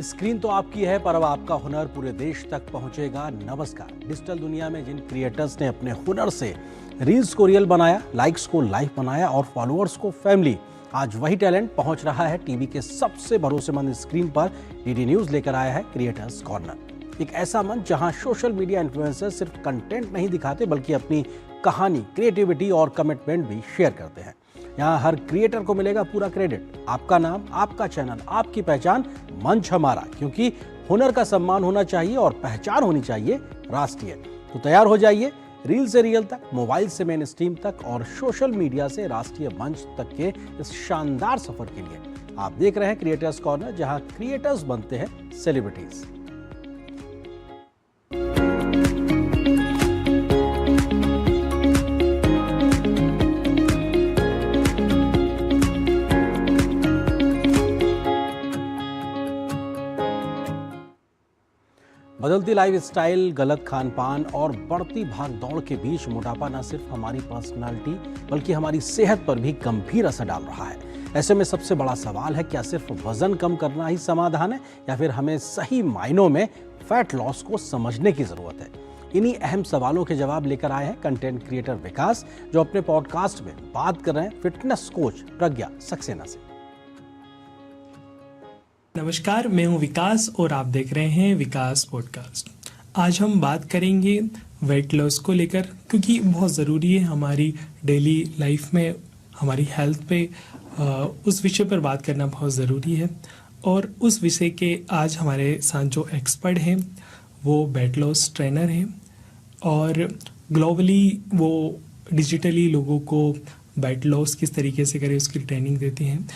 Screen तो आपकी है पर अब आपका हुनर पूरे देश तक पहुंचेगा। नमस्कार। डिजिटल दुनिया में जिन क्रिएटर्स ने अपने हुनर से रील्स को रियल बनाया, लाइक्स को लाइफ बनाया और फॉलोअर्स को फैमिली, आज वही टैलेंट पहुंच रहा है टीवी के सबसे भरोसेमंद स्क्रीन पर। डीडी न्यूज लेकर आया है क्रिएटर्स कॉर्नर, एक ऐसा मंच जहां सोशल मीडिया इन्फ्लुएंसर सिर्फ कंटेंट नहीं दिखाते बल्कि अपनी कहानी, क्रिएटिविटी और कमिटमेंट भी शेयर करते हैं। यहाँ हर क्रिएटर को मिलेगा पूरा क्रेडिट। आपका नाम, आपका चैनल, आपकी पहचान, मंच हमारा, क्योंकि हुनर का सम्मान होना चाहिए और पहचान होनी चाहिए राष्ट्रीय। तो तैयार हो जाइए रील से रियल तक, मोबाइल से मेन स्ट्रीम तक और सोशल मीडिया से राष्ट्रीय मंच तक के इस शानदार सफर के लिए। आप देख रहे हैं क्रिएटर्स कॉर्नर, जहां क्रिएटर्स बनते हैं सेलिब्रिटीज। बदलती लाइफ स्टाइल, गलत खान पान और बढ़ती भाग दौड़ के बीच मोटापा न सिर्फ हमारी पर्सनालिटी बल्कि हमारी सेहत पर भी गंभीर असर डाल रहा है। ऐसे में सबसे बड़ा सवाल है, क्या सिर्फ वजन कम करना ही समाधान है या फिर हमें सही मायनों में फैट लॉस को समझने की जरूरत है? इन्हीं अहम सवालों के जवाब लेकर आए हैं कंटेंट क्रिएटर विकास, जो अपने पॉडकास्ट में बात कर रहे हैं फिटनेस कोच प्रज्ञा सक्सेना से। नमस्कार, मैं हूं विकास और आप देख रहे हैं विकास पॉडकास्ट। आज हम बात करेंगे वेट लॉस को लेकर, क्योंकि बहुत ज़रूरी है हमारी डेली लाइफ में, हमारी हेल्थ पे उस विषय पर बात करना बहुत ज़रूरी है। और उस विषय के आज हमारे साथ जो एक्सपर्ट हैं वो वेट लॉस ट्रेनर हैं और ग्लोबली वो डिजिटली लोगों को वेट लॉस किस तरीके से करें उसकी ट्रेनिंग देते हैं।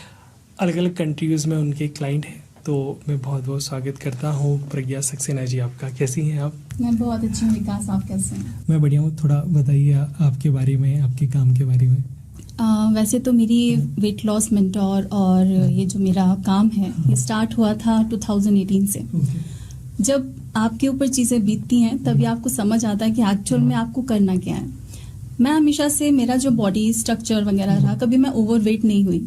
अलग अलग कंट्रीज़ में उनके क्लाइंट हैं। तो मैं बहुत बहुत स्वागत करता हूँ प्रज्ञा सक्सेना जी आपका। कैसी हैं आप? मैं बहुत अच्छी हूँ विकास, आप कैसे हैं? मैं बढ़िया हूँ। थोड़ा बताइए आपके बारे में, आपके काम के बारे में। वैसे तो मेरी वेट लॉस मेंटोर और ये जो मेरा काम है ये स्टार्ट हुआ था 2018 से। जब आपके ऊपर चीज़ें बीतती हैं तभी आपको समझ आता है कि एक्चुअल में आपको करना क्या है। मैं हमेशा से, मेरा जो बॉडी स्ट्रक्चर वगैरह रहा, कभी मैं ओवरवेट नहीं हुई।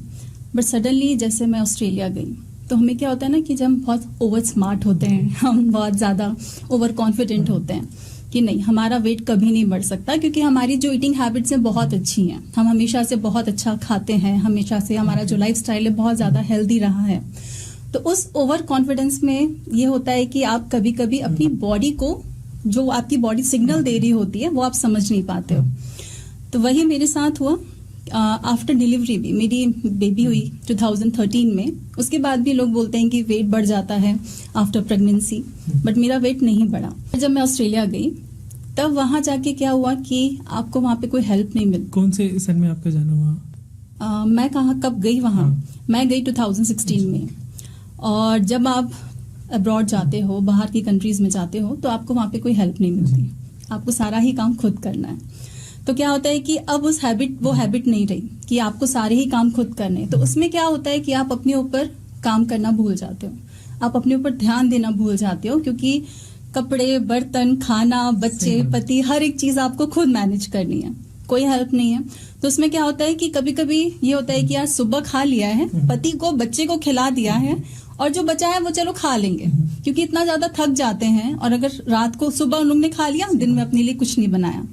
बट सडनली जैसे मैं ऑस्ट्रेलिया गई तो हमें क्या होता है ना कि जब हम बहुत ओवर स्मार्ट होते हैं, हम बहुत ज़्यादा ओवर कॉन्फिडेंट होते हैं कि नहीं, हमारा वेट कभी नहीं बढ़ सकता, क्योंकि हमारी जो ईटिंग हैबिट्स हैं बहुत अच्छी हैं। हम हमेशा से बहुत अच्छा खाते हैं, हमेशा से हमारा जो लाइफ स्टाइल है बहुत ज़्यादा हेल्दी रहा है। तो उस ओवर कॉन्फिडेंस में ये होता है कि आप कभी कभी अपनी बॉडी को, जो आपकी बॉडी सिग्नल दे रही होती है, वो आप समझ नहीं पाते हो। तो वही मेरे साथ हुआ। आफ्टर डिलीवरी भी मेरी बेबी हुई 2013 में। उसके बाद भी लोग बोलते हैं कि वेट बढ़ जाता है आफ्टर प्रेगनेंसी, बट मेरा वेट नहीं बढ़ा। जब मैं ऑस्ट्रेलिया गई तब वहाँ जाके क्या हुआ कि आपको वहाँ पे कोई हेल्प नहीं मिली। कौन से सन में आपका जाना हुआ? मैं कब गई वहाँ? मैं गई 2016 में। और जब आप अब्रॉड जाते हो, बाहर की कंट्रीज में जाते हो, तो आपको वहाँ पे कोई हेल्प नहीं मिलती, आपको सारा ही काम खुद करना है। तो क्या होता है कि अब वो हैबिट नहीं रही कि आपको सारे ही काम खुद करने। तो उसमें क्या होता है कि आप अपने ऊपर काम करना भूल जाते हो, आप अपने ऊपर ध्यान देना भूल जाते हो, क्योंकि कपड़े, बर्तन, खाना, बच्चे, पति, हर एक चीज आपको खुद मैनेज करनी है, कोई हेल्प नहीं है। तो उसमें क्या होता है कि कभी कभी ये होता है कि यार सुबह खा लिया है, पति को, बच्चे को खिला दिया है और जो बचा है वो चलो खा लेंगे, क्योंकि इतना ज्यादा थक जाते हैं। और अगर रात को, सुबह उन लोग ने खा लिया, दिन में अपने लिए कुछ नहीं बनाया,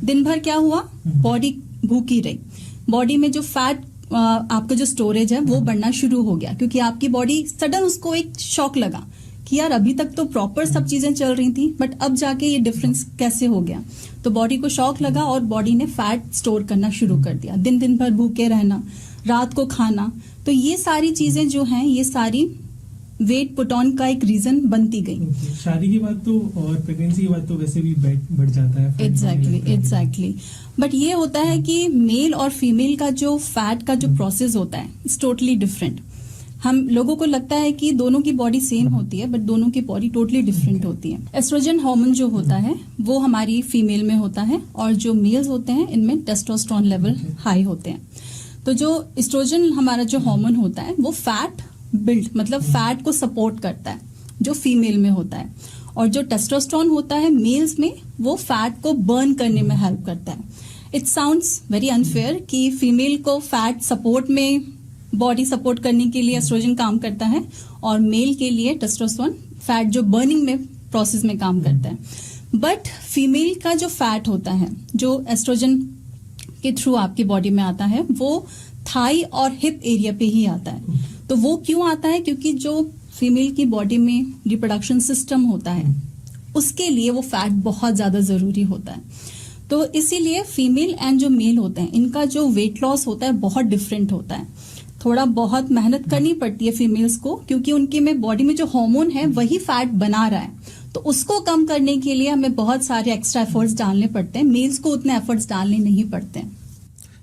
दिन भर क्या हुआ, बॉडी भूखी रही। बॉडी में जो फैट, आपका जो स्टोरेज है वो बढ़ना शुरू हो गया, क्योंकि आपकी बॉडी सडन उसको एक शॉक लगा कि यार अभी तक तो प्रॉपर सब चीजें चल रही थी, बट अब जाके ये डिफरेंस कैसे हो गया। तो बॉडी को शॉक लगा और बॉडी ने फैट स्टोर करना शुरू कर दिया। दिन भर भूखे रहना, रात को खाना, तो ये सारी चीजें जो हैं, ये सारी वेट पुट ऑन का एक रीजन बनती गई। शादी की बात तो और प्रेगनेंसी की बात तो वैसे भी बढ़ जाता है। एग्जैक्टली। बट ये होता है कि मेल और फीमेल का जो फैट का जो प्रोसेस होता है इट्स टोटली डिफरेंट। हम लोगों को लगता है कि दोनों की बॉडी सेम होती है, बट दोनों की बॉडी टोटली डिफरेंट होती है। एस्ट्रोजन हार्मोन जो होता है वो हमारी फीमेल में होता है, और जो मेल्स होते हैं इनमें टेस्टोस्टेरोन लेवल हाई होते हैं। तो जो एस्ट्रोजन हमारा जो हार्मोन होता है वो फैट बिल्ड, मतलब फैट को सपोर्ट करता है, जो फीमेल में होता है। और जो टेस्टोस्टेरोन होता है मेल्स में, वो फैट को बर्न करने में हेल्प करता है। इट साउंड्स वेरी अनफेयर कि फीमेल को फैट सपोर्ट में बॉडी सपोर्ट करने के लिए एस्ट्रोजन काम करता है, और मेल के लिए टेस्टोस्टेरोन फैट जो बर्निंग में प्रोसेस में काम करता है। बट फीमेल का जो फैट होता है जो एस्ट्रोजन के थ्रू आपकी बॉडी में आता है, वो थाई और हिप एरिया पे ही आता है। तो वो क्यों आता है? क्योंकि जो फीमेल की बॉडी में रिप्रोडक्शन सिस्टम होता है उसके लिए वो फैट बहुत ज्यादा जरूरी होता है। तो इसीलिए फीमेल एंड जो मेल होते हैं इनका जो वेट लॉस होता है बहुत डिफरेंट होता है। थोड़ा बहुत मेहनत करनी पड़ती है फीमेल्स को, क्योंकि उनके में बॉडी में जो हार्मोन है वही फैट बना रहा है, तो उसको कम करने के लिए हमें बहुत सारे एक्स्ट्रा एफर्ट्स डालने पड़ते हैं। मेल्स को उतने एफर्ट्स डालने नहीं पड़ते हैं।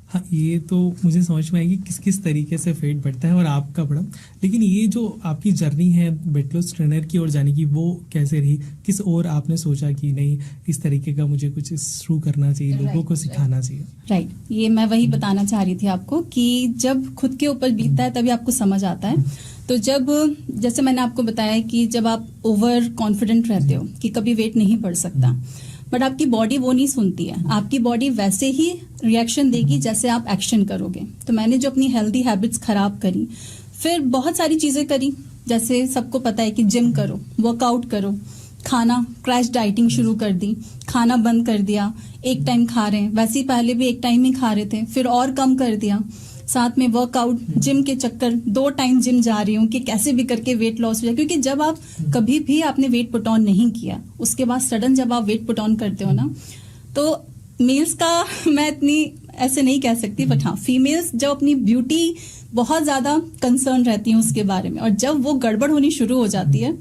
हाँ, ये तो मुझे समझ में आएगी किस किस तरीके से वेट बढ़ता है और आपका बढ़ा, लेकिन ये जो आपकी जर्नी है वेट लॉस ट्रेनर की ओर जाने की, वो कैसे रही? किस ओर आपने सोचा कि नहीं इस तरीके का मुझे कुछ शुरू करना चाहिए, लोगों को सिखाना चाहिए? राइट, ये मैं वही बताना चाह रही थी आपको कि जब खुद के ऊपर बीतता है तभी आपको समझ आता है। तो जब, जैसे मैंने आपको बताया कि जब आप ओवर कॉन्फिडेंट रहते हो कि कभी वेट नहीं बढ़ सकता, बट आपकी बॉडी वो नहीं सुनती है। आपकी बॉडी वैसे ही रिएक्शन देगी जैसे आप एक्शन करोगे। तो मैंने जो अपनी हेल्दी हैबिट्स खराब करी, फिर बहुत सारी चीजें करी, जैसे सबको पता है कि जिम करो, वर्कआउट करो, खाना क्रैश डाइटिंग शुरू कर दी, खाना बंद कर दिया, एक टाइम खा रहे हैं, वैसे ही पहले भी एक टाइम ही खा रहे थे, फिर और कम कर दिया, साथ में वर्कआउट, जिम के चक्कर, 2 टाइम जिम जा रही हूँ कि कैसे भी करके वेट लॉस हो जाए। क्योंकि जब आप कभी भी आपने वेट पुट ऑन नहीं किया, उसके बाद सडन जब आप वेट पुट ऑन करते हो ना, तो मेल्स का मैं इतनी ऐसे नहीं कह सकती, बट हाँ फीमेल्स जब अपनी ब्यूटी बहुत ज्यादा कंसर्न रहती है उसके बारे में, और जब वो गड़बड़ होनी शुरू हो जाती है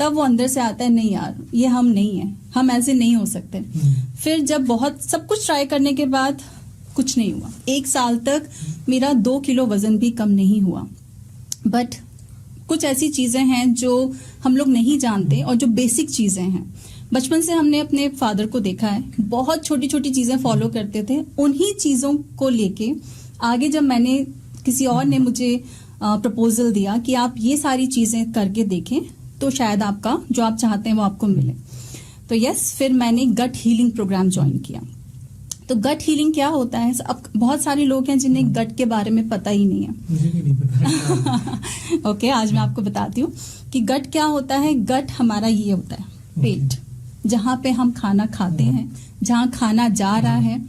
तब वो अंदर से आता है नहीं यार ये हम नहीं है, हम ऐसे नहीं हो सकते। फिर जब बहुत सब कुछ ट्राई करने के बाद कुछ नहीं हुआ, 1 साल तक मेरा 2 किलो वजन भी कम नहीं हुआ। बट कुछ ऐसी चीजें हैं जो हम लोग नहीं जानते और जो बेसिक चीजें हैं, बचपन से हमने अपने फादर को देखा है, बहुत छोटी छोटी चीजें फॉलो करते थे। उन्हीं चीजों को लेके आगे जब मैंने, किसी और ने मुझे प्रपोजल दिया कि आप ये सारी चीजें करके देखें तो शायद आपका जो आप चाहते हैं वो आपको मिले, तो यस, फिर मैंने गट हीलिंग प्रोग्राम ज्वाइन किया। तो गट हीलिंग क्या होता है? अब बहुत सारे लोग हैं जिन्हें गट के बारे में पता ही नहीं है। मुझे भी नहीं पता। ओके, आज मैं आपको बताती हूँ कि गट क्या होता है। गट हमारा ये होता है पेट, जहाँ पे हम खाना खाते हैं, जहाँ खाना जा रहा है।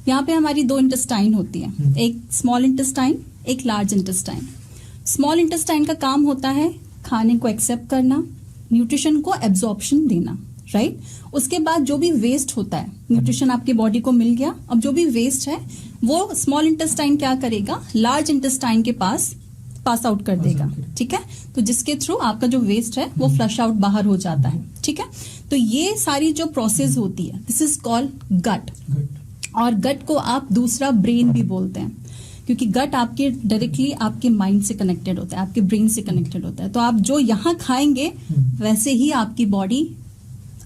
यहाँ पे हमारी 2 इंटेस्टाइन होती है, एक स्मॉल इंटेस्टाइन, एक लार्ज इंटेस्टाइन। स्मॉल इंटेस्टाइन का काम होता है खाने को एक्सेप्ट करना, न्यूट्रिशन को एब्जॉर्प्शन देना, राइट। उसके बाद जो भी वेस्ट होता है, न्यूट्रिशन आपकी बॉडी को मिल गया, अब जो भी वेस्ट है वो स्मॉल इंटेस्टाइन क्या करेगा, लार्ज इंटेस्टाइन के पास आउट कर देगा, ठीक है। तो जिसके थ्रू आपका जो वेस्ट है वो फ्लश आउट बाहर हो जाता है, ठीक है। तो ये सारी जो प्रोसेस होती है, दिस इज कॉल्ड गट। और गट को आप दूसरा ब्रेन भी बोलते हैं, क्योंकि गट आपके डायरेक्टली आपके माइंड से कनेक्टेड होता है, आपके ब्रेन से कनेक्टेड होता है। तो आप जो यहाँ खाएंगे वैसे ही आपकी बॉडी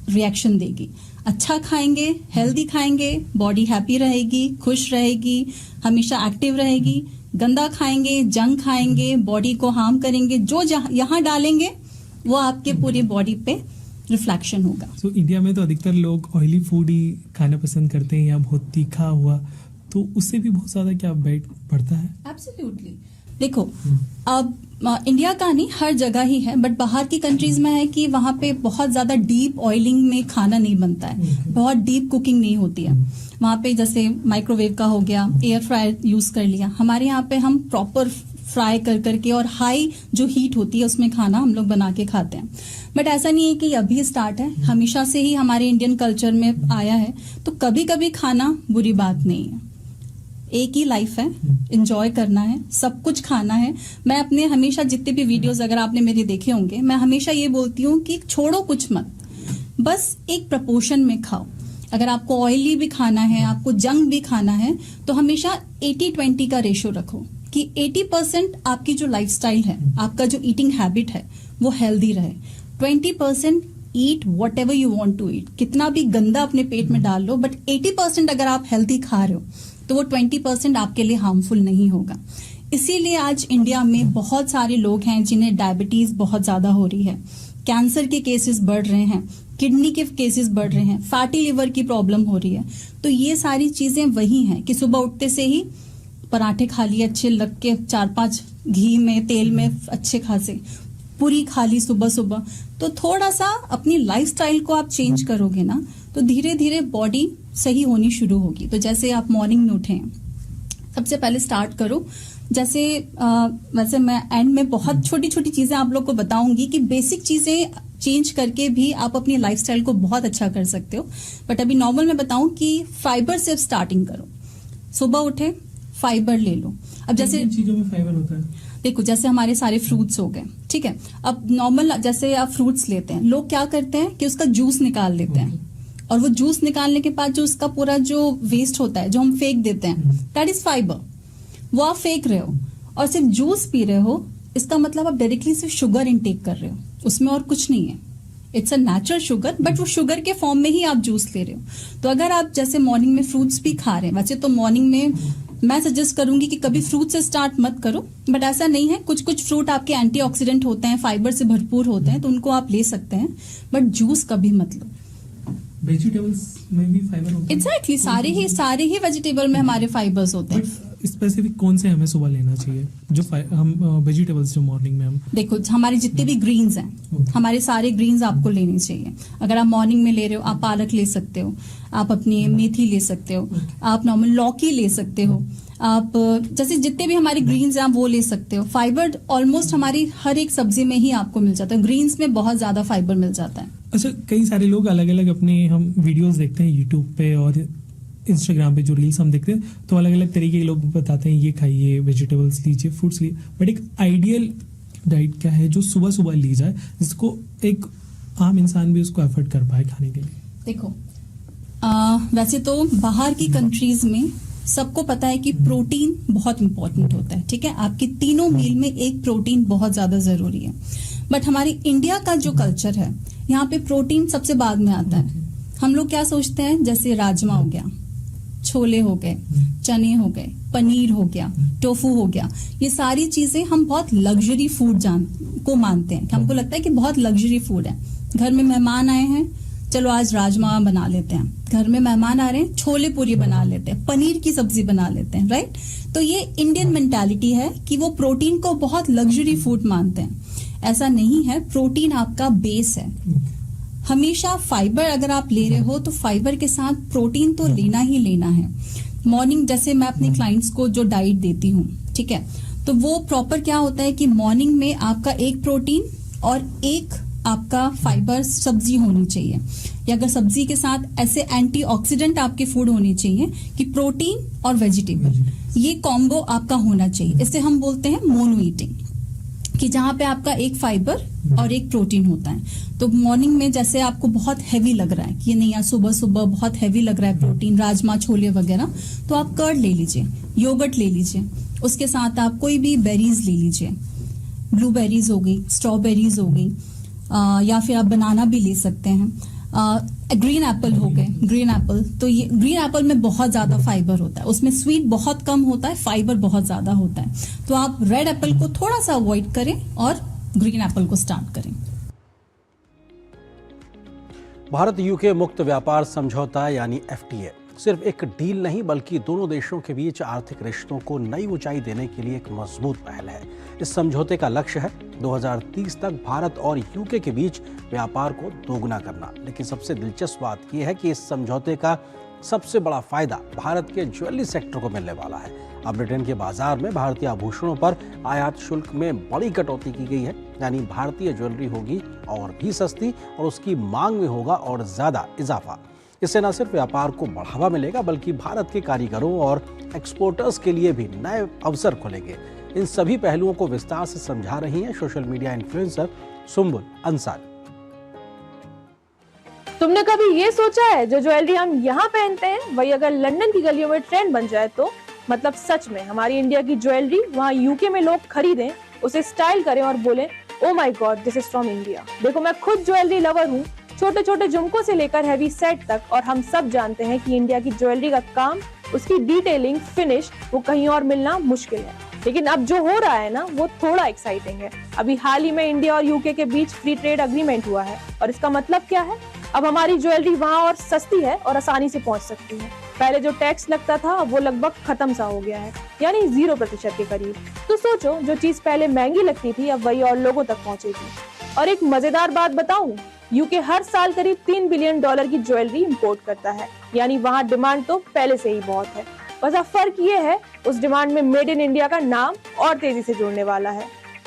रिएक्शन देगी। अच्छा खाएंगे, हेल्दी खाएंगे, बॉडी हैप्पी रहेगी, खुश रहेगी, हमेशा एक्टिव रहेगी। गंदा खाएंगे, जंक खाएंगे, बॉडी को हार्म करेंगे, जो यहाँ डालेंगे वो आपके पूरी बॉडी पे रिफ्लेक्शन होगा। तो इंडिया में तो अधिकतर लोग ऑयली फूड ही खाना पसंद करते हैं या बहुत तीखा हुआ, तो उससे भी बहुत ज्यादा क्या वेट बढ़ता है? एब्सोल्युटली। देखो, अब इंडिया का नहीं, हर जगह ही है, बट बाहर की कंट्रीज में है कि वहां पे बहुत ज्यादा डीप ऑयलिंग में खाना नहीं बनता है, बहुत डीप कुकिंग नहीं होती है वहां पे। जैसे माइक्रोवेव का हो गया, एयर फ्रायर यूज कर लिया। हमारे यहाँ पे हम प्रॉपर फ्राई कर करके और हाई जो हीट होती है उसमें खाना हम लोग बना के खाते हैं। बट ऐसा नहीं है कि अभी स्टार्ट है, हमेशा से ही हमारे इंडियन कल्चर में आया है। तो कभी कभी खाना बुरी बात नहीं है, एक ही लाइफ है, एंजॉय करना है, सब कुछ खाना है। मैं अपने हमेशा जितने भी वीडियोस अगर आपने मेरे देखे होंगे, मैं हमेशा ये बोलती हूँ कि छोड़ो कुछ मत, बस एक प्रपोर्शन में खाओ। अगर आपको ऑयली भी खाना है, आपको जंक भी खाना है, तो हमेशा 80-20 का रेशो रखो कि 80% आपकी जो लाइफस्टाइल है, आपका जो ईटिंग हैबिट है वो हेल्दी रहे। 20% eat whatever you want to eat, कितना भी गंदा अपने पेट में डाल लो, बट 80% अगर आप हेल्दी खा रहे हो तो वो 20% आपके लिए हार्मफुल नहीं होगा। इसीलिए आज इंडिया में बहुत सारे लोग हैं जिन्हें डायबिटीज बहुत ज्यादा हो रही है, कैंसर के केसेस बढ़ रहे हैं, किडनी के केसेस बढ़ रहे हैं, फैटी लिवर की प्रॉब्लम हो रही है। तो ये सारी चीजें वही हैं कि सुबह उठते से ही पराठे खा लिए अच्छे लग के 4-5 घी में तेल में अच्छे खासे, पूरी खा ली सुबह सुबह, तो थोड़ा सा अपनी लाइफस्टाइल को आप चेंज करोगे ना तो धीरे धीरे बॉडी सही होनी शुरू होगी। तो जैसे आप मॉर्निंग में उठे, सबसे पहले स्टार्ट करो, जैसे वैसे मैं एंड में बहुत छोटी छोटी चीजें आप लोग को बताऊंगी कि बेसिक चीजें चेंज करके भी आप अपनी लाइफस्टाइल को बहुत अच्छा कर सकते हो। बट अभी नॉर्मल में बताऊं कि फाइबर से स्टार्टिंग करो, सुबह उठे फाइबर ले लो। अब जैसे चीजों में फाइबर होता है, देखो जैसे हमारे सारे फ्रूट्स हो गए, ठीक है। अब नॉर्मल जैसे आप फ्रूट्स लेते हैं, लोग क्या करते हैं कि उसका जूस निकाल लेते हैं, और वो जूस निकालने के बाद जो उसका पूरा जो वेस्ट होता है जो हम फेंक देते हैं, दैट इज फाइबर। वो आप फेंक रहे हो और सिर्फ जूस पी रहे हो, इसका मतलब आप डायरेक्टली सिर्फ शुगर इनटेक कर रहे हो, उसमें और कुछ नहीं है। It's a natural sugar, but वो शुगर के फॉर्म में ही आप जूस ले रहे हो। तो अगर आप जैसे मॉर्निंग में फ्रूट्स भी खा रहे हैं, वैसे तो मॉर्निंग में मैं सजेस्ट करूंगी कि कभी फ्रूट से स्टार्ट मत करो, बट ऐसा नहीं है, कुछ कुछ फ्रूट आपके एंटीऑक्सीडेंट होते हैं, फाइबर से भरपूर होते हैं, तो उनको आप ले सकते हैं, बट जूस कभी मत लो। वेजिटेबल्स में भी फाइबर होता है? एग्जैक्टली, सारे ही वेजिटेबल में हमारे फाइबर्स होते हैं। स्पेसिफिक कौन से हमें सुबह लेना चाहिए जो हम वेजिटेबल्स जो मॉर्निंग में हम देखो हमारे जितने भी ग्रीन्स हैं, हमारे सारे ग्रीन्स आपको लेने चाहिए। अगर आप मॉर्निंग में ले रहे हो, आप पालक ले सकते हो, आप अपनी मेथी ले सकते हो, आप नॉर्मल लौकी ले सकते हो, आप जैसे जितने भी हमारे ग्रीन्स हैं आप वो ले सकते हो। फाइबर ऑलमोस्ट हमारी हर एक सब्जी में ही आपको मिल जाता है, ग्रीन्स में बहुत ज्यादा फाइबर मिल जाता है। अच्छा, कई सारे लोग अलग अलग अपने हम वीडियोस देखते हैं यूट्यूब पे और इंस्टाग्राम पे, जो रील्स हम देखते हैं तो अलग अलग तरीके के लोग बताते हैं ये खाइए, वेजिटेबल्स लीजिए, फ्रूट्स लीजिए, बट एक आइडियल डाइट क्या है जो सुबह सुबह ली जाए जिसको एक आम इंसान भी उसको एफर्ट कर पाए खाने के लिए? देखो वैसे तो बाहर की कंट्रीज में सबको पता है कि प्रोटीन बहुत इंपॉर्टेंट होता है, ठीक है। आपकी तीनों मील में एक प्रोटीन बहुत ज्यादा जरूरी है, बट हमारी इंडिया का जो कल्चर है यहाँ पे प्रोटीन सबसे बाद में आता है। हम लोग क्या सोचते हैं, जैसे राजमा हो गया, छोले हो गए, चने हो गए, पनीर हो गया, टोफू हो गया, ये सारी चीजें हम बहुत लग्जरी फूड को मानते हैं, कि हमको लगता है कि बहुत लग्जरी फूड है। घर में मेहमान आए हैं, चलो आज राजमा बना लेते हैं, घर में मेहमान आ रहे हैं, छोले पूरी बना लेते हैं, पनीर की सब्जी बना लेते हैं, राइट। तो ये इंडियन मेंटालिटी है कि वो प्रोटीन को बहुत लग्जरी फूड मानते हैं। ऐसा नहीं है, प्रोटीन आपका बेस है। हमेशा फाइबर अगर आप ले रहे हो तो फाइबर के साथ प्रोटीन तो लेना ही लेना है। मॉर्निंग जैसे मैं अपने क्लाइंट्स को जो डाइट देती हूँ, ठीक है, तो वो प्रॉपर क्या होता है कि मॉर्निंग में आपका एक प्रोटीन और एक आपका फाइबर सब्जी होनी चाहिए, या अगर सब्जी के साथ ऐसे एंटीऑक्सीडेंट आपके फूड होने चाहिए कि प्रोटीन और वेजिटेबल, ये कॉम्बो आपका होना चाहिए। इसे हम बोलते हैं मोनो ईटिंग, कि जहां पे आपका एक फाइबर और एक प्रोटीन होता है। तो मॉर्निंग में जैसे आपको बहुत हैवी लग रहा है कि नहीं यार सुबह सुबह बहुत हैवी लग रहा है प्रोटीन, राजमा छोले वगैरह, तो आप कर्ड ले लीजिए, योगर्ट ले लीजिए, उसके साथ आप कोई भी बेरीज ले लीजिए, ब्लूबेरीज हो गई, स्ट्रॉबेरीज हो गई, या फिर आप बनाना भी ले सकते हैं। ग्रीन एप्पल हो गए, ग्रीन एप्पल, तो ये ग्रीन एप्पल में बहुत ज्यादा फाइबर होता है, उसमें स्वीट बहुत कम होता है, फाइबर बहुत ज्यादा होता है। तो आप रेड एप्पल को थोड़ा सा अवॉइड करें और ग्रीन एप्पल को स्टार्ट करें। भारत यूके मुक्त व्यापार समझौता यानी FTA सिर्फ एक डील नहीं बल्कि दोनों देशों के बीच आर्थिक रिश्तों को नई ऊंचाई देने के लिए एक मजबूत पहल है। इस समझौते का लक्ष्य है 2030 तक भारत और यूके के बीच व्यापार को दोगुना करना। लेकिन सबसे दिलचस्प बात यह है कि इस समझौते का सबसे बड़ा फायदा भारत के ज्वेलरी सेक्टर को मिलने वाला है। अब ब्रिटेन के बाजार में भारतीय आभूषणों पर आयात शुल्क में बड़ी कटौती की गई है, यानी भारतीय ज्वेलरी होगी और भी सस्ती और उसकी मांग में होगा और ज्यादा इजाफा। इससे न सिर्फ व्यापार को बढ़ावा मिलेगा बल्कि भारत के कारीगरों और एक्सपोर्टर्स के लिए भी नए अवसर खुलेंगे। इन सभी पहलुओं को विस्तार से समझा रही हैं social media influencer Sumbul Ansari. तुमने कभी ये सोचा है जो ज्वेलरी हम यहाँ पहनते हैं वही अगर लंदन की गलियों में ट्रेंड बन जाए तो? मतलब सच में हमारी इंडिया की ज्वेलरी वहाँ यूके में लोग खरीदें, उसे स्टाइल करें और बोलें oh my God this is from India. देखो मैं खुद ज्वेलरी लवर हूँ, छोटे छोटे झुमकों से लेकर हैवी सेट तक, और हम सब जानते हैं कि इंडिया की ज्वेलरी का काम, उसकी डिटेलिंग, फिनिश वो कहीं और मिलना मुश्किल है। लेकिन अब जो हो रहा है ना वो थोड़ा एक्साइटिंग है। अभी हाल ही में इंडिया और यूके के बीच फ्री ट्रेड एग्रीमेंट हुआ है और इसका मतलब क्या है? अब हमारी ज्वेलरी वहाँ और सस्ती है और आसानी से पहुंच सकती है। पहले जो टैक्स लगता था वो लगभग खत्म सा हो गया है, यानी 0% के करीब। तो सोचो, जो चीज पहले महंगी लगती थी अब वही और लोगों तक पहुंचेगी। और एक मजेदार बात बताऊं, यूके हर साल करीब $3 बिलियन की ज्वेलरी इंपोर्ट करता है, यानी वहाँ डिमांड तो पहले से ही बहुत है। बस अब फर्क ये है, उस डिमांड में मेड इन इंडिया का नाम और तेजी से जुड़ने वाला है।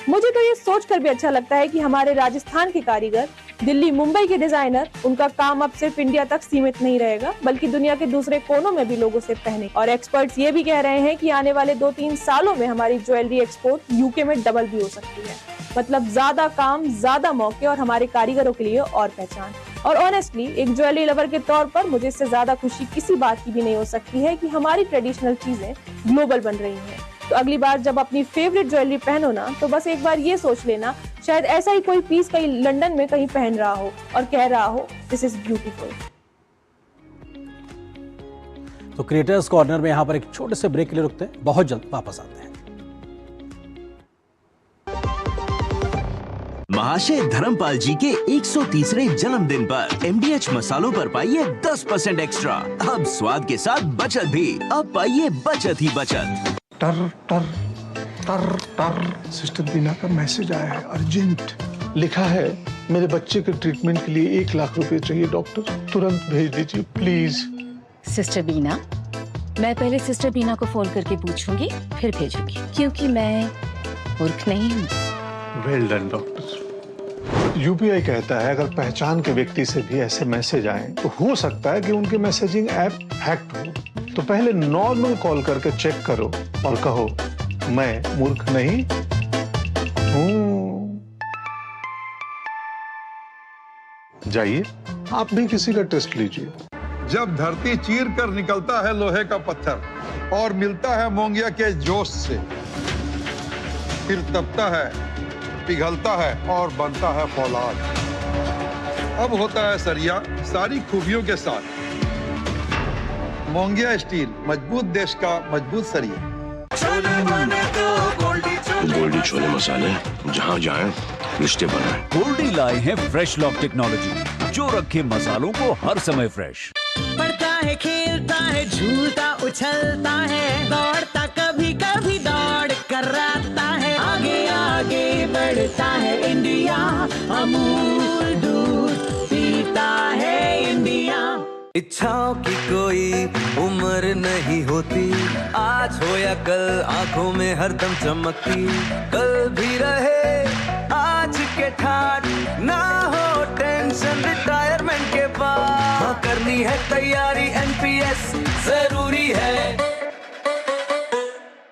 मुझे तो ये सोचकर भी अच्छा लगता है कि हमारे राजस्थान के कारीगर, दिल्ली मुंबई के डिजाइनर, उनका काम अब सिर्फ इंडिया तक सीमित नहीं रहेगा, बल्कि दुनिया के दूसरे कोनों में भी लोगों से पहने। और एक्सपर्ट्स ये भी कह रहे हैं कि आने वाले 2-3 सालों में हमारी ज्वेलरी एक्सपोर्ट यूके में डबल भी हो सकती है। मतलब ज्यादा काम, ज्यादा मौके और हमारे कारीगरों के लिए और पहचान। और ऑनेस्टली एक ज्वेलरी लवर के तौर पर मुझे इससे ज्यादा खुशी किसी बात की भी नहीं हो सकती है कि हमारी ट्रेडिशनल चीजें ग्लोबल बन रही हैं। तो अगली बार जब अपनी फेवरेट ज्वेलरी पहनो ना, तो बस एक बार ये सोच लेना, शायद ऐसा ही कोई पीस कहीं लंदन में कहीं पहन रहा हो और कह रहा हो दिस इज ब्यूटीफुल। तो क्रिएटर्स कॉर्नर में यहाँ पर एक छोटे से ब्रेक के लिए रुकते हैं, बहुत जल्द वापस आते हैं। महाशय धर्मपाल जी के 130वें जन्मदिन पर MDH मसालों पर पाइए 10% एक्स्ट्रा। अब स्वाद के साथ बचत भी, अब पाइए बचत ही बचत। टर टर टर टर सिस्टर बीना का मैसेज आया है, अर्जेंट। लिखा है, मेरे बच्चे के ट्रीटमेंट के लिए 1 लाख रुपए चाहिए डॉक्टर, तुरंत भेज दीजिए प्लीज। सिस्टर बीना, मैं पहले सिस्टर बीना को फोन करके पूछूंगी, फिर भेजूंगी, क्योंकि मैं मूर्ख नहीं हूँ। Well done doctor. यूपीआई कहता है अगर पहचान के व्यक्ति से भी ऐसे मैसेज आए तो हो सकता है कि उनके मैसेजिंग ऐप हैक्ड हो। तो पहले नॉर्मल कॉल करके चेक करो और कहो मैं मूर्ख नहीं हूँ। जाइए आप भी किसी का टेस्ट लीजिए। जब धरती चीर कर निकलता है लोहे का पत्थर और मिलता है मोंगिया के जोश से, फिर तपता है, पिघलता है और बनता है फौलाद। अब होता है सरिया सारी खूबियों के साथ। मोंगिया स्टील, मजबूत देश का मजबूत सरिया। गोल्डी छोले मसाले, जहाँ जाएं रिश्ते बनाएं। गोल्डी लाए हैं फ्रेश लॉक टेक्नोलॉजी, जो रखे मसालों को हर समय फ्रेश। पढ़ता है, खेलता है, झूलता उछलता है, दौड़ता कभी कभी दौड़ कर आता है, आगे आगे बढ़ता है इंडिया, अमूल दूध पीता है इंडिया। इच्छाओं की कोई उम्र नहीं होती, आज हो या कल आंखों में हरदम चमकती, कल भी रहे आज के ठाट, ना हो टेंशन रिटायरमेंट के बाद, हाँ करनी है तैयारी NPS जरूरी है।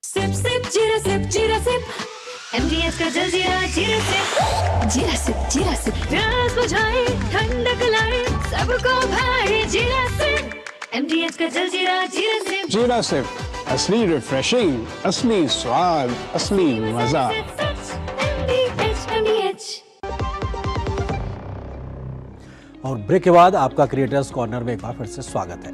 सिप सिप जीरा सिप जीरा सिप, MDH का जलजीरा जीरा सिप, जीरा सिप जीरा सिप, प्यास बुझाए ठंडक लाए सबको भाए, जीरा सिप MDH का जलजीरा जीरा सिप। जीरा सिप, असली रिफ्रेशिंग, असली स्वाद, असली मजा। और ब्रेक के बाद आपका क्रिएटर्स कॉर्नर में एक बार फिर से स्वागत है।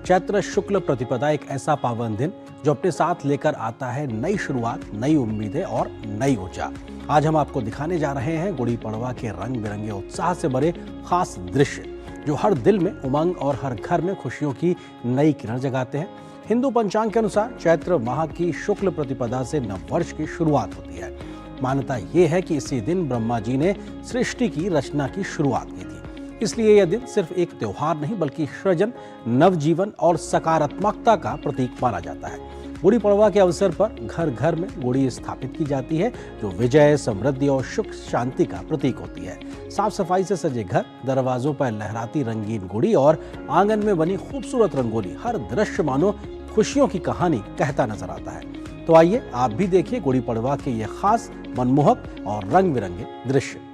चैत्र शुक्ल प्रतिपदा एक ऐसा पावन दिन जो अपने साथ लेकर आता है नई शुरुआत, नई उम्मीदें और नई ऊर्जा। आज हम आपको दिखाने जा रहे हैं गुड़ी पड़वा के रंग बिरंगे उत्साह से भरे खास दृश्य, जो हर दिल में उमंग और हर घर में खुशियों की नई किरण जगाते हैं। हिंदू पंचांग के अनुसार चैत्र माह की शुक्ल प्रतिपदा से नववर्ष की शुरुआत होती है। मान्यता ये है कि इसी दिन ब्रह्मा जी ने सृष्टि की रचना की शुरुआत की थी, इसलिए यह दिन सिर्फ एक त्योहार नहीं बल्कि सृजन, नवजीवन और सकारात्मकता का प्रतीक माना जाता है। गुड़ी पड़वा के अवसर पर घर घर में गुड़ी स्थापित की जाती है, जो विजय, समृद्धि और सुख शांति का प्रतीक होती है। साफ सफाई से सजे घर, दरवाजों पर लहराती रंगीन गुड़ी और आंगन में बनी खूबसूरत रंगोली, हर दृश्य मानो खुशियों की कहानी कहता नजर आता है। तो आइए आप भी देखिए गुड़ी पड़वा के ये खास, मनमोहक और रंग बिरंगे दृश्य।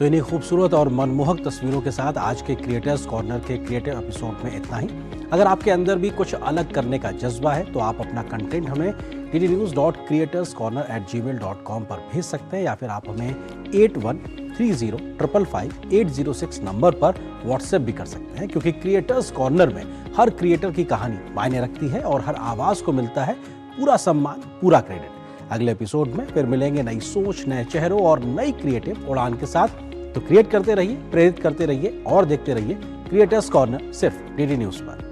तो इन्हीं खूबसूरत और मनमोहक तस्वीरों के साथ आज के क्रिएटर्स कॉर्नर के क्रिएटिव एपिसोड में इतना ही। अगर आपके अंदर भी कुछ अलग करने का जज्बा है तो आप अपना कंटेंट हमें ddnews.creatorscorner@gmail.com पर भेज सकते हैं, या फिर आप हमें 8130555806 नंबर पर व्हाट्सएप भी कर सकते हैं, क्योंकि क्रिएटर्स कॉर्नर में हर क्रिएटर की कहानी मायने रखती है और हर आवाज को मिलता है पूरा सम्मान, पूरा क्रेडिट। अगले एपिसोड में फिर मिलेंगे नई सोच, नए चेहरों और नई क्रिएटिव उड़ान के साथ। तो क्रिएट करते रहिए, प्रेरित करते रहिए और देखते रहिए क्रिएटर्स कॉर्नर सिर्फ डीडी न्यूज पर।